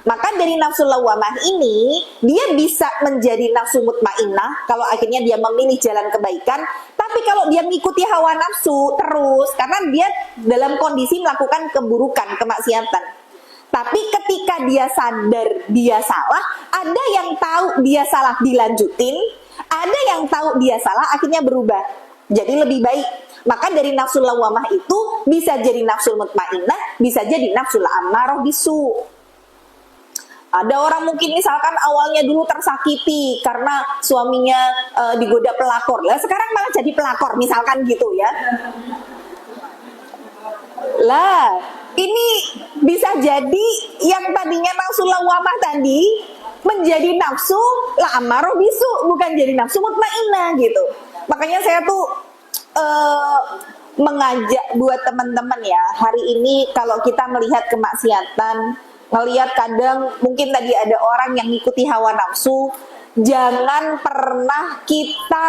Maka dari nafsu lawwamah ini, dia bisa menjadi nafsu mutmainnah kalau akhirnya dia memilih jalan kebaikan. Tapi kalau dia mengikuti hawa nafsu terus, karena dia dalam kondisi melakukan keburukan, kemaksiatan. Tapi ketika dia sadar dia salah, ada yang tahu dia salah dilanjutin, ada yang tahu dia salah akhirnya berubah. Jadi lebih baik. Maka dari nafsu lawwamah itu bisa jadi nafsu mutmainnah, bisa jadi nafsu ammarah bisu. Ada orang mungkin misalkan awalnya dulu tersakiti karena suaminya digoda pelakor. Lah sekarang malah jadi pelakor misalkan gitu ya. Lah, ini bisa jadi yang tadinya nafsu lawwamah tadi menjadi nafsu ammarah bisu, bukan jadi nafsu mutmainnah gitu. Makanya saya tuh mengajak buat teman-teman ya, hari ini kalau kita melihat kemaksiatan, ngelihat kadang mungkin tadi ada orang yang ngikuti hawa nafsu, jangan pernah kita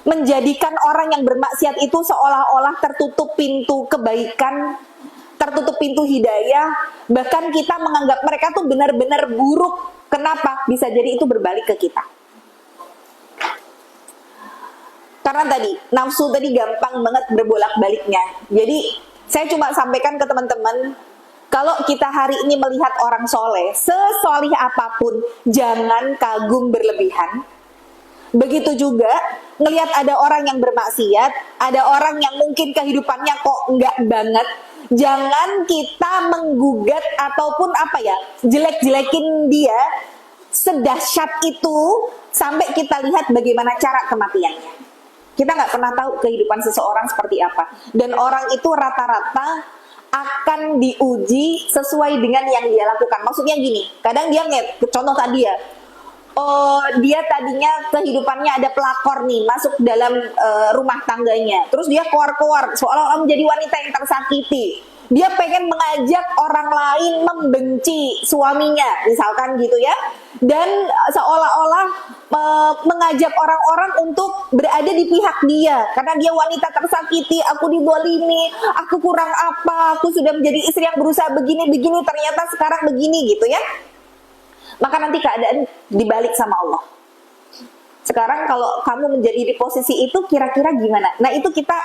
menjadikan orang yang bermaksiat itu seolah-olah tertutup pintu kebaikan, tertutup pintu hidayah, bahkan kita menganggap mereka tuh benar-benar buruk. Kenapa? Bisa jadi itu berbalik ke kita. Karena tadi, nafsu tadi gampang banget berbolak-baliknya. Jadi, saya cuma sampaikan ke teman-teman, kalau kita hari ini melihat orang soleh, sesolih apapun, jangan kagum berlebihan. Begitu juga, ngelihat ada orang yang bermaksiat, ada orang yang mungkin kehidupannya kok enggak banget, Jangan kita menggugat ataupun apa ya, jelek-jelekin dia sedahsyat itu sampai kita lihat bagaimana cara kematiannya. Kita nggak pernah tahu kehidupan seseorang seperti apa. Dan orang itu rata-rata akan diuji sesuai dengan yang dia lakukan. Maksudnya gini, kadang dia contoh tadi ya, oh dia tadinya kehidupannya ada pelakor nih masuk dalam rumah tangganya, terus dia keluar-keluar seolah-olah menjadi wanita yang tersakiti. Dia pengen mengajak orang lain membenci suaminya, misalkan gitu ya, dan seolah-olah mengajak orang-orang untuk berada di pihak dia karena dia wanita tersakiti, aku dizalimi, aku kurang apa, aku sudah menjadi istri yang berusaha begini-begini, ternyata sekarang begini gitu ya. Maka nanti keadaan dibalik sama Allah. Sekarang kalau kamu menjadi di posisi itu kira-kira gimana? Nah itu kita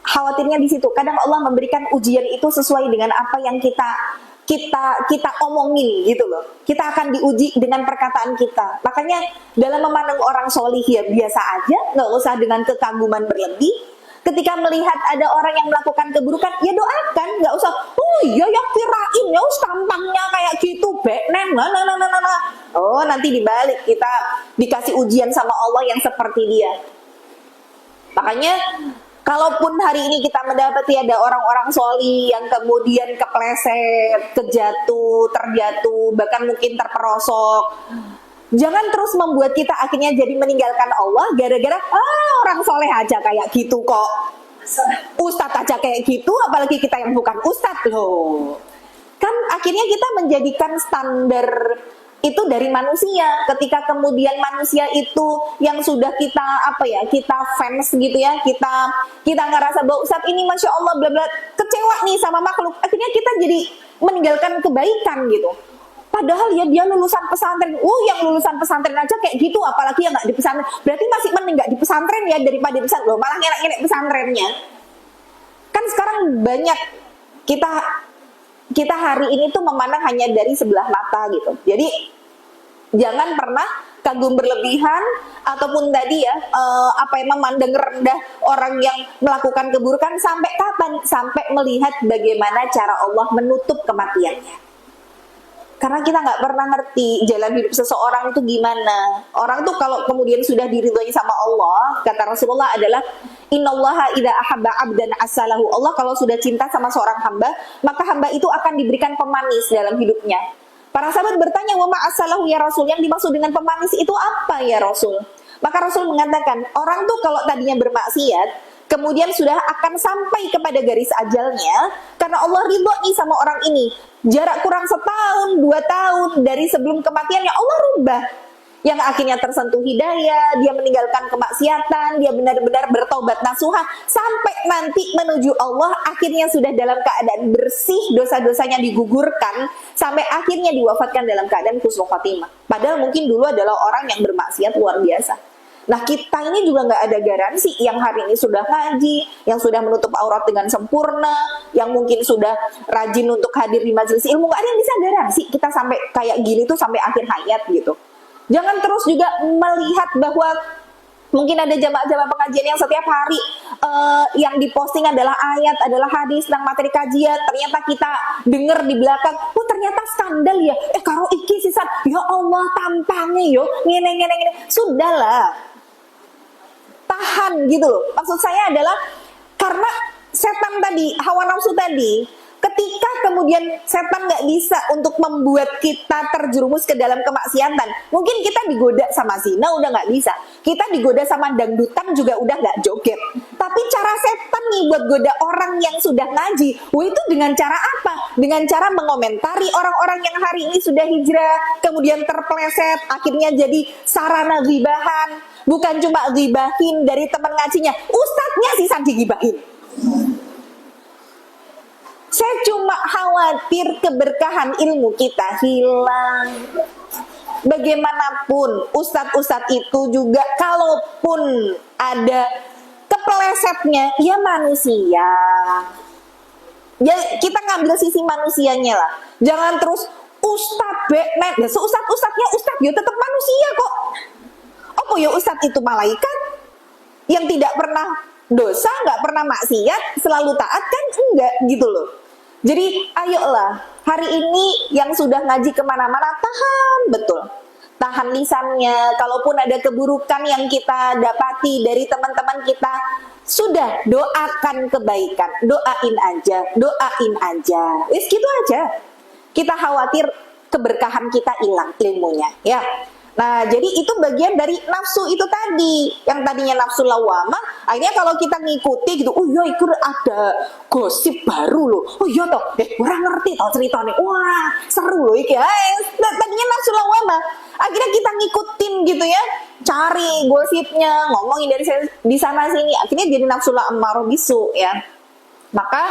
khawatirnya di situ. Kadang Allah memberikan ujian itu sesuai dengan apa yang kita omongin gitu loh. Kita akan diuji dengan perkataan kita. Makanya dalam memandang orang solih ya biasa aja, nggak usah dengan kekaguman berlebih. Ketika melihat ada orang yang melakukan keburukan, ya doakan, nggak usah. Oh iya ya kirain ya tampangnya kayak gitu, nah. Oh nanti dibalik kita dikasih ujian sama Allah yang seperti dia. Makanya kalaupun hari ini kita mendapati ada orang-orang soli yang kemudian kepleset, terjatuh, bahkan mungkin terperosok, jangan terus membuat kita akhirnya jadi meninggalkan Allah gara-gara orang soleh aja kayak gitu kok, ustadz aja kayak gitu, apalagi kita yang bukan ustadz loh. Kan akhirnya kita menjadikan standar itu dari manusia. Ketika kemudian manusia itu yang sudah kita fans gitu ya, kita ngerasa bahwa ustadz ini masya Allah bla bla, kecewa nih sama makhluk, akhirnya kita jadi meninggalkan kebaikan gitu. Padahal ya dia lulusan pesantren. Yang lulusan pesantren aja kayak gitu, apalagi yang nggak di pesantren. Berarti masih mending nggak di pesantren ya daripada di pesantren. Loh, malah ngelak-ngelak pesantrennya. Kan sekarang banyak kita hari ini tuh memandang hanya dari sebelah mata gitu. Jadi jangan pernah kagum berlebihan ataupun tadi ya memandang rendah orang yang melakukan keburukan. Sampai kapan? Sampai melihat bagaimana cara Allah menutup kematiannya. Karena kita nggak pernah ngerti jalan hidup seseorang itu gimana. Orang tuh kalau kemudian sudah diridhoi sama Allah, kata Rasulullah adalah innallaha idza ahabba 'abdan asalahu. Allah kalau sudah cinta sama seorang hamba, maka hamba itu akan diberikan pemanis dalam hidupnya. Para sahabat bertanya, "Wa ma asalahu ya Rasul?" Yang dimaksud dengan pemanis itu apa ya Rasul? Maka Rasul mengatakan, orang tuh kalau tadinya bermaksiat, kemudian sudah akan sampai kepada garis ajalnya, karena Allah ridho nih sama orang ini. Jarak kurang setahun, 2 tahun dari sebelum kematiannya, Allah rubah. Yang akhirnya tersentuh hidayah, dia meninggalkan kemaksiatan, dia benar-benar bertobat nasuha, sampai nanti menuju Allah, akhirnya sudah dalam keadaan bersih, dosa-dosanya digugurkan, sampai akhirnya diwafatkan dalam keadaan husnul khotimah. Padahal mungkin dulu adalah orang yang bermaksiat luar biasa. Nah kita ini juga nggak ada garansi yang hari ini sudah ngaji, yang sudah menutup aurat dengan sempurna, yang mungkin sudah rajin untuk hadir di majelis ilmu, nggak ada yang bisa garansi kita sampai kayak gini tuh sampai akhir hayat gitu. Jangan terus juga melihat bahwa mungkin ada jamaah-jamaah pengajian yang setiap hari yang diposting adalah ayat, adalah hadis tentang materi kajian. Ternyata kita dengar di belakang, ternyata skandal ya. Karo iki sisat, ya Allah tampangnya yo, ngene. Sudahlah. Tahan gitu loh. Maksud saya adalah karena setan tadi, hawa nafsu tadi, ketika kemudian setan nggak bisa untuk membuat kita terjerumus ke dalam kemaksiatan, mungkin kita digoda sama zina udah nggak bisa, kita digoda sama dangdutan juga udah nggak joget. Tapi cara setan nih buat goda orang yang sudah ngaji, itu dengan cara apa? Dengan cara mengomentari orang-orang yang hari ini sudah hijrah, kemudian terpleset, akhirnya jadi sarana ghibahan. Bukan cuma ghibahin dari teman ngajinya, ustadznya sisa digibahin. Saya cuma khawatir keberkahan ilmu kita hilang. Bagaimanapun ustadz-ustadz itu juga kalaupun ada keplesetnya, ya manusia. Ya kita ngambil sisi manusianya lah. Jangan terus ustadz benet. Ya ustadz-ustadznya ustadz ya tetap manusia kok. Oh ya ustadz itu malaikat yang tidak pernah dosa, nggak pernah maksiat, selalu taat kan? Enggak gitu loh. Jadi ayolah, hari ini yang sudah ngaji kemana-mana, tahan betul. Tahan lisannya, kalaupun ada keburukan yang kita dapati dari teman-teman kita, sudah doakan kebaikan, doain aja, wis gitu aja. Kita khawatir keberkahan kita hilang ilmunya, ya. Nah, jadi itu bagian dari nafsu itu tadi, yang tadinya nafsu lawamah, akhirnya kalau kita ngikuti gitu, oh iya itu ada gosip baru loh, oh iya toh, orang ngerti toh ceritanya, wah seru loh iki, tadinya nafsu lawamah, akhirnya kita ngikutin gitu ya, cari gosipnya, ngomongin dari di sana sini, akhirnya jadi nafsu ammarah bisu ya. Maka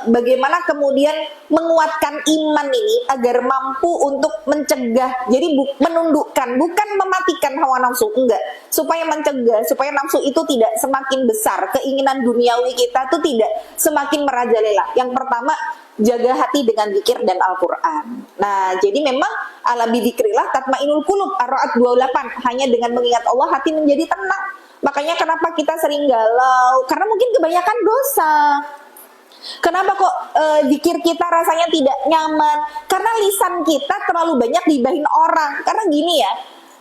bagaimana kemudian menguatkan iman ini agar mampu untuk mencegah, jadi menundukkan, bukan mematikan hawa nafsu, enggak, supaya mencegah, supaya nafsu itu tidak semakin besar, keinginan duniawi kita tuh tidak semakin merajalela. Yang pertama, jaga hati dengan zikir dan Al-Quran. Nah, jadi memang ala bidzikrillah tatmainul qulub, Ar-Ra'd 28, hanya dengan mengingat Allah hati menjadi tenang. Makanya kenapa kita sering galau? Karena mungkin kebanyakan dosa. Kenapa kok zikir kita rasanya tidak nyaman? Karena lisan kita terlalu banyak dibahin orang. Karena gini ya,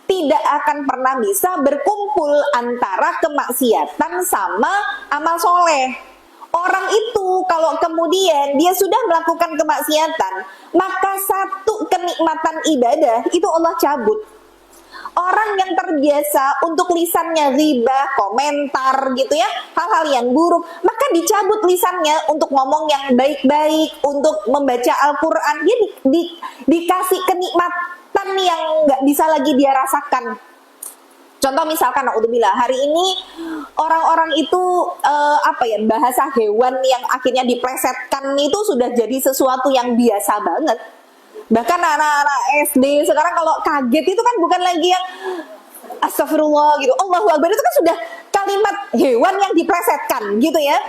tidak akan pernah bisa berkumpul antara kemaksiatan sama amal soleh. Orang itu kalau kemudian dia sudah melakukan kemaksiatan, maka satu kenikmatan ibadah itu Allah cabut. Orang yang terbiasa untuk lisannya ghibah, komentar gitu ya, hal-hal yang buruk, maka dicabut lisannya untuk ngomong yang baik-baik, untuk membaca Al-Quran, dia dikasih kenikmatan yang nggak bisa lagi dia rasakan. Contoh misalkan, naudzubillah, hari ini orang-orang itu bahasa hewan yang akhirnya diplesetkan itu sudah jadi sesuatu yang biasa banget. Bahkan anak-anak SD sekarang kalau kaget itu kan bukan lagi yang astagfirullah gitu, Allahu Akbar, itu kan sudah kalimat hewan yang diplesetkan gitu ya.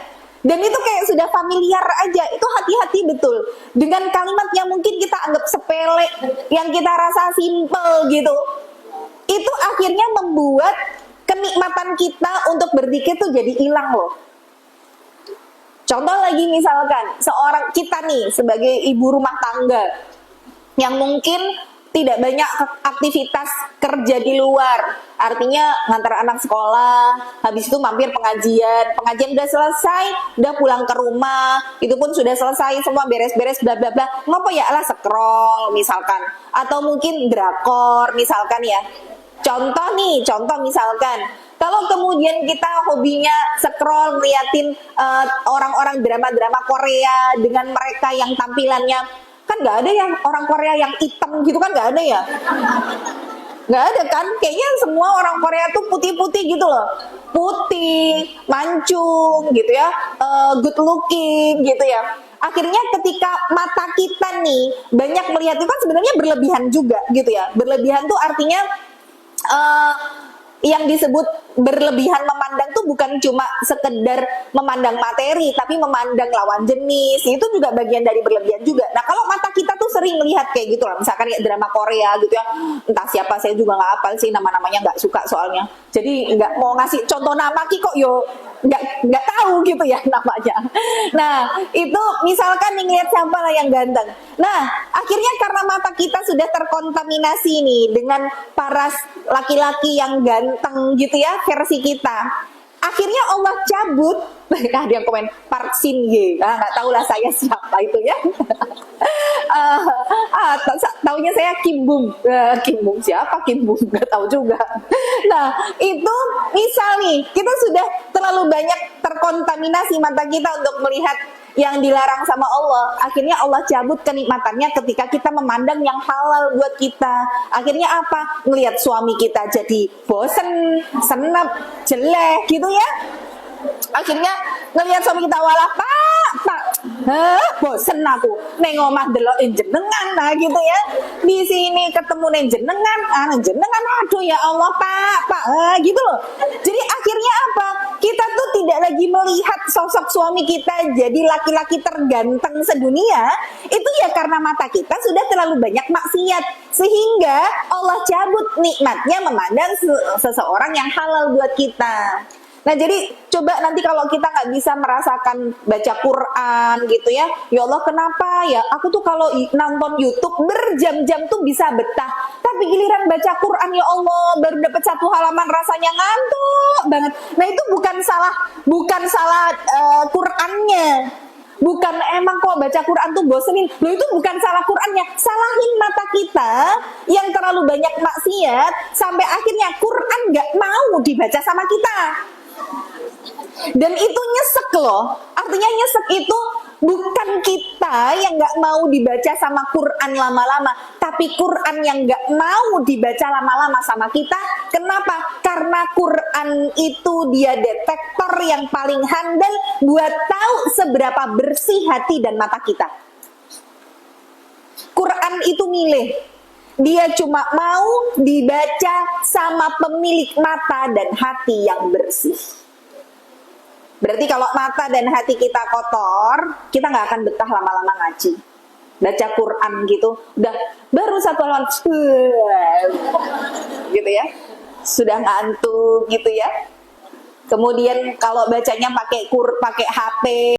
Dan itu kayak sudah familiar aja. Itu hati-hati betul dengan kalimat yang mungkin kita anggap sepele, yang kita rasa simple gitu. Itu akhirnya membuat kenikmatan kita untuk berzikir tuh jadi hilang loh. Contoh lagi misalkan seorang kita nih sebagai ibu rumah tangga yang mungkin tidak banyak aktivitas kerja di luar, artinya ngantar anak sekolah, habis itu mampir pengajian udah selesai, udah pulang ke rumah, itu pun sudah selesai, semua beres-beres, bla bla bla, ngopo ya lah scroll misalkan, atau mungkin drakor misalkan ya. Contoh misalkan, kalau kemudian kita hobinya scroll ngeliatin orang-orang drama-drama Korea dengan mereka yang tampilannya, kan nggak ada yang orang Korea yang hitam gitu kan, nggak ada ya, nggak ada kan, kayaknya semua orang Korea tuh putih-putih gitu loh, putih, mancung gitu ya, good looking gitu ya. Akhirnya ketika mata kita nih banyak melihat itu kan sebenarnya berlebihan juga gitu ya. Berlebihan tuh artinya yang disebut berlebihan memandang tuh bukan cuma sekedar memandang materi, tapi memandang lawan jenis, itu juga bagian dari berlebihan juga. Nah kalau mata kita tuh sering melihat kayak gitu lah, misalkan ya drama Korea gitu ya, entah siapa, saya juga nggak hafal sih nama-namanya, nggak suka soalnya, jadi nggak mau ngasih contoh nama kok yo nggak tahu gitu ya namanya. Nah itu misalkan nih ngeliat siapa lah yang ganteng, nah akhirnya karena mata kita sudah terkontaminasi nih dengan paras laki-laki yang ganteng gitu ya, versi kita, akhirnya Allah cabut. Nah dia komen Park Shin Hye, nggak tahu lah saya siapa itu ya. Taunya saya Kim Bum. Kim Bum siapa? Kim Bum nggak tahu juga. Nah itu misal nih kita sudah terlalu banyak terkontaminasi mata kita untuk melihat yang dilarang sama Allah, akhirnya Allah cabut kenikmatannya ketika kita memandang yang halal buat kita. Akhirnya apa? Ngelihat suami kita jadi bosen, senep, jelek gitu ya. Akhirnya ngelihat suami kita, walah pak, bosen aku neng omah delokin jenengan, nah gitu ya. Di sini ketemu neng jenengan, aduh ya Allah pak, gitu loh. Jadi akhirnya apa? Kita tuh tidak lagi melihat sosok suami kita jadi laki-laki terganteng sedunia, itu ya karena mata kita sudah terlalu banyak maksiat, sehingga Allah cabut nikmatnya memandang seseorang yang halal buat kita. Nah jadi coba nanti kalau kita nggak bisa merasakan baca Quran gitu ya, ya Allah kenapa ya aku tuh kalau nonton YouTube berjam-jam tuh bisa betah, tapi giliran baca Quran ya Allah baru dapat 1 halaman rasanya ngantuk banget. Nah itu bukan salah Qurannya, bukan emang kok baca Quran tuh bosenin, loh itu bukan salah Qurannya, salahin mata kita yang terlalu banyak maksiat sampai akhirnya Quran nggak mau dibaca sama kita. Dan itu nyesek loh. Artinya nyesek itu bukan kita yang nggak mau dibaca sama Quran lama-lama, tapi Quran yang nggak mau dibaca lama-lama sama kita. Kenapa? Karena Quran itu dia detektor yang paling handal buat tahu seberapa bersih hati dan mata kita. Quran itu milih. Dia cuma mau dibaca sama pemilik mata dan hati yang bersih. Berarti kalau mata dan hati kita kotor, kita nggak akan betah lama-lama ngaji. Baca Quran gitu, udah baru 1 halaman, gitu ya, sudah ngantuk gitu ya. Kemudian kalau bacanya pakai HP,